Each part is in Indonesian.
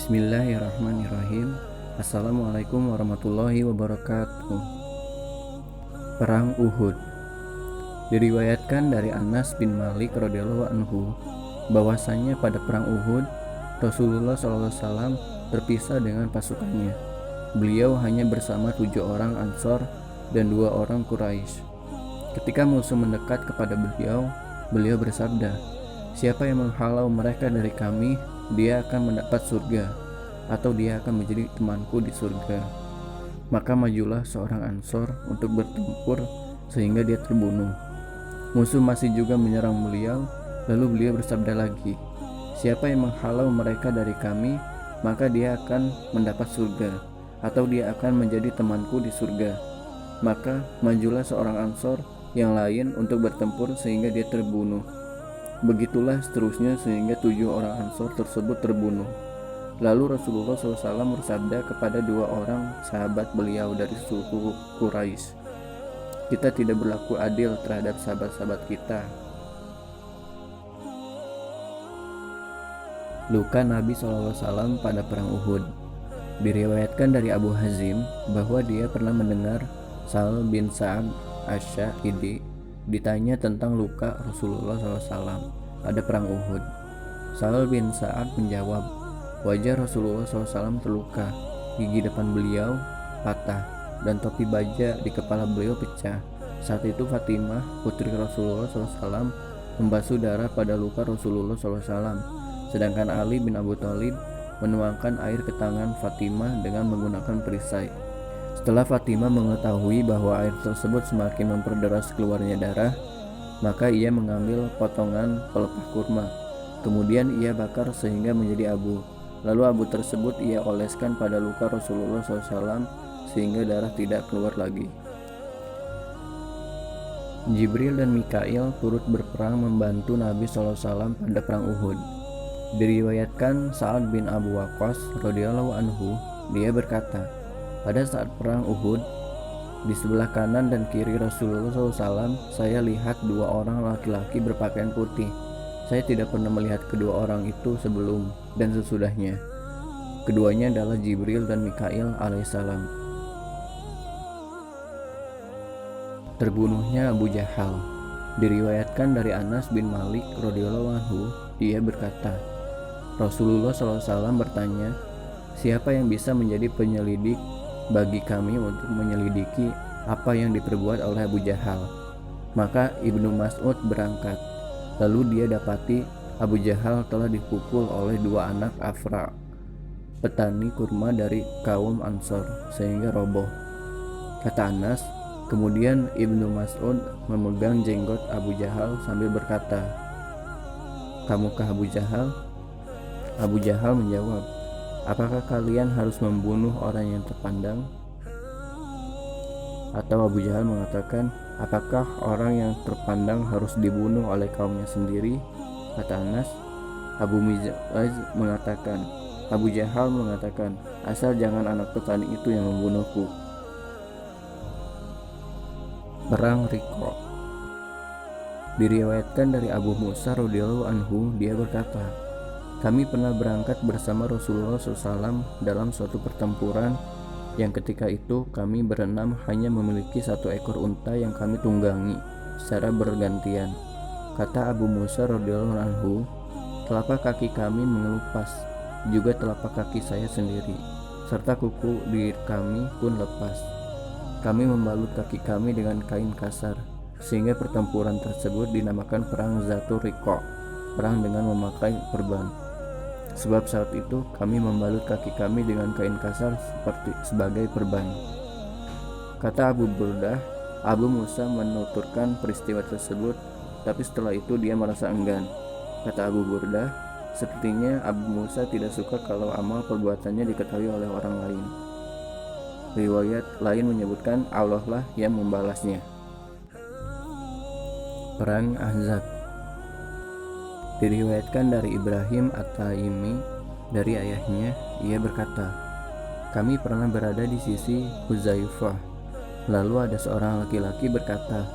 Bismillahirrahmanirrahim. Assalamualaikum warahmatullahi wabarakatuh. Perang Uhud. Diriwayatkan dari Anas bin Malik radhiyallahu anhu bahwasanya pada perang Uhud Rasulullah SAW terpisah dengan pasukannya. Beliau hanya bersama 7 orang Ansor dan 2 orang Quraisy. Ketika musuh mendekat kepada beliau bersabda, "Siapa yang menghalau mereka dari kami, dia akan mendapat surga, atau dia akan menjadi temanku di surga." Maka majulah seorang Ansor untuk bertempur sehingga dia terbunuh. Musuh masih juga menyerang beliau, lalu beliau bersabda lagi, "Siapa yang menghalau mereka dari kami, maka dia akan mendapat surga, atau dia akan menjadi temanku di surga." Maka majulah seorang Ansor yang lain untuk bertempur sehingga dia terbunuh. Begitulah seterusnya sehingga 7 orang Ansor tersebut terbunuh. Lalu Rasulullah SAW bersabda kepada 2 orang sahabat beliau dari suku Quraisy, "Kita tidak berlaku adil terhadap sahabat-sahabat kita." Luka Nabi SAW pada perang Uhud. Diriwayatkan dari Abu Hazim bahwa dia pernah mendengar Sa'al bin Sa'ad Asy-Sya'idi ditanya tentang luka Rasulullah SAW pada perang Uhud. Sa'al bin Sa'ad menjawab, "Wajah Rasulullah SAW terluka, gigi depan beliau patah, dan topi baja di kepala beliau pecah." Saat itu Fatimah, putri Rasulullah SAW, membasuh darah pada luka Rasulullah SAW, sedangkan Ali bin Abu Thalib menuangkan air ke tangan Fatimah dengan menggunakan perisai. Setelah Fatimah mengetahui bahwa air tersebut semakin memperderas keluarnya darah, maka ia mengambil potongan pelepah kurma. Kemudian ia bakar sehingga menjadi abu. Lalu abu tersebut ia oleskan pada luka Rasulullah SAW sehingga darah tidak keluar lagi. Jibril dan Mikail turut berperang membantu Nabi SAW pada perang Uhud. Diriwayatkan Sa'ad bin Abu Waqqas radhiyallahu anhu, dia berkata, "Pada saat perang Uhud, di sebelah kanan dan kiri Rasulullah SAW, saya lihat 2 orang laki-laki berpakaian putih. Saya tidak pernah melihat kedua orang itu sebelum dan sesudahnya. Keduanya adalah Jibril dan Mikail alaihissalam." Terbunuhnya Abu Jahal. Diriwayatkan dari Anas bin Malik radhiyallahu anhu, dia berkata, Rasulullah SAW bertanya, "Siapa yang bisa menjadi penyelidik bagi kami untuk menyelidiki apa yang diperbuat oleh Abu Jahal?" Maka Ibnu Mas'ud berangkat. Lalu dia dapati Abu Jahal telah dipukul oleh 2 anak Afra, petani kurma dari kaum Ansor, sehingga roboh. Kata Anas, kemudian Ibnu Mas'ud memegang jenggot Abu Jahal sambil berkata, "Kamukah Abu Jahal?" Abu Jahal menjawab, "Apakah kalian harus membunuh orang yang terpandang?" Atau Abu Jahal mengatakan, "Apakah orang yang terpandang harus dibunuh oleh kaumnya sendiri?" Kata Anas, Abu Miz'az mengatakan, Abu Jahal mengatakan, "Asal jangan anak petani itu yang membunuhku." Perang Riqqa. Diriwayatkan dari Abu Musa radhiyallahu anhu, dia berkata, "Kami pernah berangkat bersama Rasulullah SAW dalam suatu pertempuran yang ketika itu kami berenam hanya memiliki 1 ekor unta yang kami tunggangi secara bergantian." Kata Abu Musa radhiyallahu anhu, "Telapak kaki kami mengelupas, juga telapak kaki saya sendiri, serta kuku di kami pun lepas. Kami membalut kaki kami dengan kain kasar, sehingga pertempuran tersebut dinamakan perang Zatul Riqqa, perang dengan memakai perban. Sebab saat itu kami membalut kaki kami dengan kain kasar sebagai perban." Kata Abu Burdah, Abu Musa menuturkan peristiwa tersebut, tapi setelah itu dia merasa enggan. Kata Abu Burdah, "Sepertinya Abu Musa tidak suka kalau amal perbuatannya diketahui oleh orang lain." Riwayat lain menyebutkan Allah lah yang membalasnya. Perang Ahzab. Diriwayatkan dari Ibrahim At-Taimi dari ayahnya, ia berkata, "Kami pernah berada di sisi Huzaifah. Lalu ada seorang laki-laki berkata,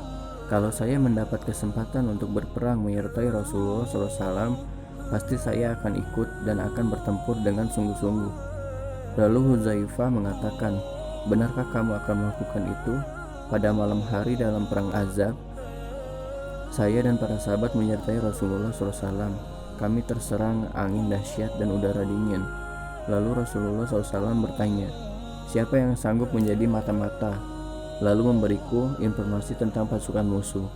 'Kalau saya mendapat kesempatan untuk berperang menyertai Rasulullah SAW, pasti saya akan ikut dan akan bertempur dengan sungguh-sungguh. Lalu Hudzaifah mengatakan, benarkah kamu akan melakukan itu pada malam hari dalam perang Azab? Saya dan para sahabat menyertai Rasulullah SAW. Kami terserang angin dahsyat dan udara dingin. Lalu Rasulullah SAW bertanya, siapa yang sanggup menjadi mata-mata, lalu memberiku informasi tentang pasukan musuh,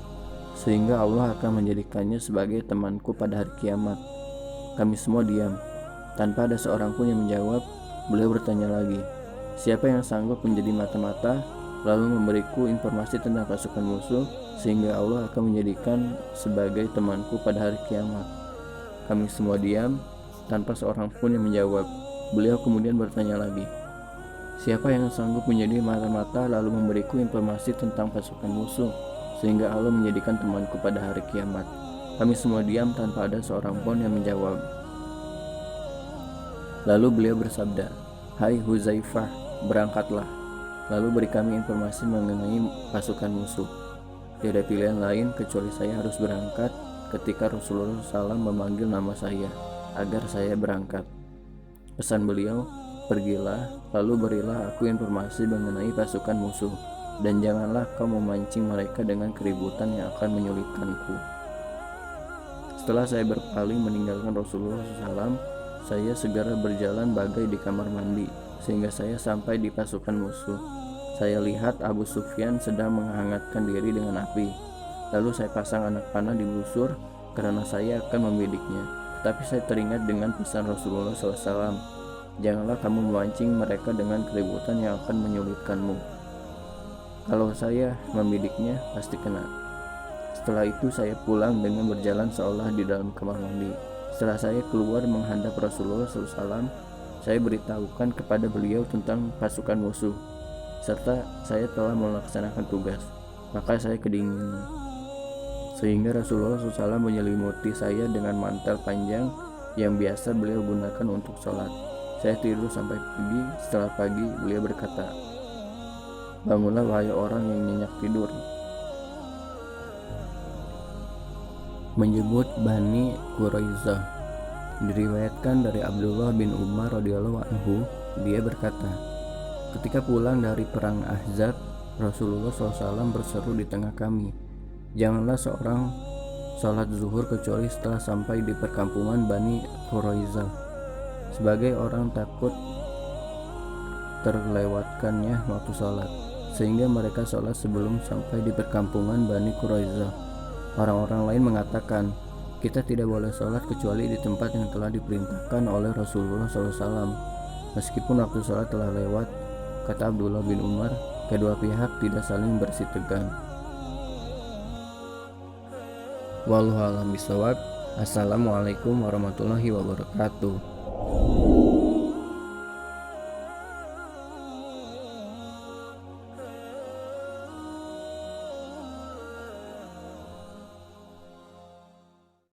sehingga Allah akan menjadikannya sebagai temanku pada hari kiamat. Kami semua diam, tanpa ada seorang pun yang menjawab. Beliau bertanya lagi, siapa yang sanggup menjadi mata-mata, lalu memberiku informasi tentang pasukan musuh, sehingga Allah akan menjadikan sebagai temanku pada hari kiamat. Kami semua diam, tanpa seorang pun yang menjawab. Beliau kemudian bertanya lagi, siapa yang sanggup menjadi mata-mata lalu memberiku informasi tentang pasukan musuh, sehingga Allah menjadikan temanku pada hari kiamat. Kami semua diam tanpa ada seorang pun yang menjawab. Lalu beliau bersabda, hai Hudzaifah, berangkatlah, lalu beri kami informasi mengenai pasukan musuh. Tiada pilihan lain kecuali saya harus berangkat ketika Rasulullah SAW memanggil nama saya agar saya berangkat. Pesan beliau, pergilah, lalu berilah aku informasi mengenai pasukan musuh, dan janganlah kau memancing mereka dengan keributan yang akan menyulitkanku. Setelah saya berpaling meninggalkan Rasulullah SAW, saya segera berjalan bagai di kamar mandi, sehingga saya sampai di pasukan musuh. Saya lihat Abu Sufyan sedang menghangatkan diri dengan api. Lalu saya pasang anak panah di busur karena saya akan membidiknya. Tetapi saya teringat dengan pesan Rasulullah SAW, janganlah kamu memancing mereka dengan keributan yang akan menyulitkanmu. Kalau saya membidiknya, pasti kena. Setelah itu saya pulang dengan berjalan seolah di dalam kamar mandi. Setelah saya keluar menghadap Rasulullah SAW, saya beritahukan kepada beliau tentang pasukan musuh, serta saya telah melaksanakan tugas. Maka saya kedinginan, sehingga Rasulullah SAW menyelimuti saya dengan mantel panjang yang biasa beliau gunakan untuk sholat. Saya tidur sampai pagi. Setelah pagi, beliau berkata, bangunlah wahai orang yang nyenyak tidur. Menyebut Bani Quraisyah. Diriwayatkan dari Abdullah bin Umar radhiyallahu anhu, dia berkata, ketika pulang dari perang Ahzab, Rasulullah SAW berseru di tengah kami, janganlah seorang sholat zuhur kecuali setelah sampai di perkampungan Bani Quraisyah, sebagai orang takut terlewatkannya waktu sholat, sehingga mereka sholat sebelum sampai di perkampungan Bani Quraisyah. Orang-orang lain mengatakan, kita tidak boleh sholat kecuali di tempat yang telah diperintahkan oleh Rasulullah SAW. Meskipun waktu sholat telah lewat, kata Abdullah bin Umar, kedua pihak tidak saling bersitegang. Wallahu a'lam bishawab. Assalamualaikum warahmatullahi wabarakatuh.